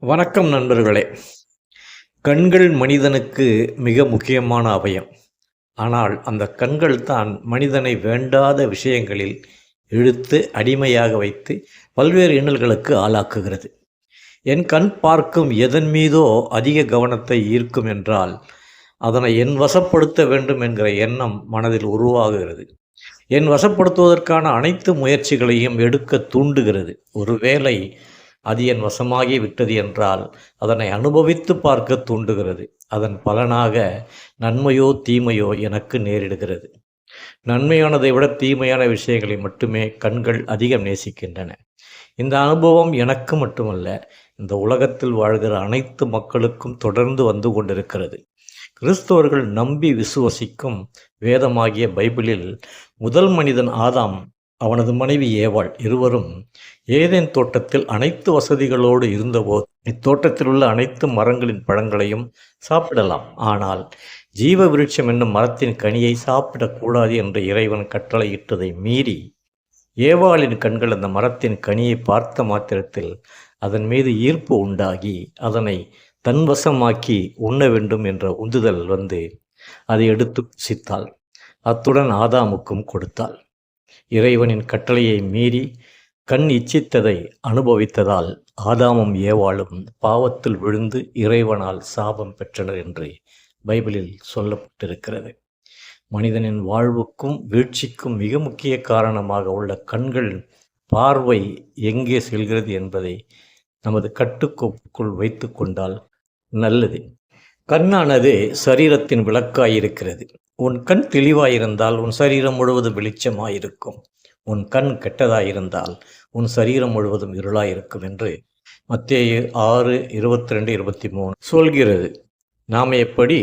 வணக்கம் நண்பர்களே. கண்கள் மனிதனுக்கு மிக முக்கியமான அவயம். ஆனால் அந்த கண்கள் தான் மனிதனை வேண்டாத விஷயங்களில் இழுத்து அடிமையாக வைத்து பல்வேறு இன்னல்களுக்கு ஆளாக்குகிறது. என் கண் பார்க்கும் எதன் மீதோ அதிக கவனத்தை ஈர்க்கும் என்றால் அதனை என் வசப்படுத்த வேண்டும் என்கிற எண்ணம் மனதில் உருவாகுகிறது. என் வசப்படுத்துவதற்கான அனைத்து முயற்சிகளையும் எடுக்க தூண்டுகிறது. ஒருவேளை அது என் வசமாகி விட்டது என்றால் அதனை அனுபவித்து பார்க்க தூண்டுகிறது. அதன் பலனாக நன்மையோ தீமையோ எனக்கு நேரிடுகிறது. நன்மையானதை விட தீமையான விஷயங்களை மட்டுமே கண்கள் அதிகம் நேசிக்கின்றன. இந்த அனுபவம் எனக்கு மட்டுமல்ல, இந்த உலகத்தில் வாழ்கிற அனைத்து மக்களுக்கும் தொடர்ந்து வந்து கொண்டிருக்கிறது. கிறிஸ்தவர்கள் நம்பி விசுவசிக்கும் வேதமாகிய பைபிளில் முதல் மனிதன் ஆதாம், அவனது மனைவி ஏவாள் இருவரும் ஏதேன் தோட்டத்தில் அனைத்து வசதிகளோடு இருந்தபோது இத்தோட்டத்தில் உள்ள அனைத்து மரங்களின் பழங்களையும் சாப்பிடலாம், ஆனால் ஜீவ விருட்சம் என்னும் மரத்தின் கனியை சாப்பிடக்கூடாது என்று இறைவன் கட்டளையிட்டதை மீறி ஏவாளின் கண்கள் அந்த மரத்தின் கனியை பார்த்த மாத்திரத்தில் அதன் மீது ஈர்ப்பு உண்டாகி அதனை தன்வசமாக்கி உண்ண வேண்டும் என்ற உந்துதல் வந்து அதை எடுத்து புசித்தாள். அத்துடன் ஆதாமுக்கும் கொடுத்தாள். இறைவனின் கட்டளையை மீறி கண் இச்சித்ததை அனுபவித்ததால் ஆதாமும் ஏவாளும் பாவத்தில் விழுந்து இறைவனால் சாபம் பெற்றனர் என்று பைபிளில் சொல்லப்பட்டிருக்கிறது. மனிதனின் வாழ்வுக்கும் வீழ்ச்சிக்கும் மிக முக்கிய காரணமாக உள்ள கண்கள் பார்வை எங்கே செல்கிறது என்பதை நமது கட்டுக்கோப்புக்குள் வைத்து கொண்டால் நல்லது. கண்ணானது சரீரத்தின் விளக்காயிருக்கிறது. உன் கண் தெளிவாயிருந்தால் உன் சரீரம் முழுவதும் வெளிச்சமாயிருக்கும். உன் கண் கெட்டதாயிருந்தால் உன் சரீரம் முழுவதும் இருளாயிருக்கும் என்று மத்தேயு 6:22-23 சொல்கிறது. நாம் எப்படி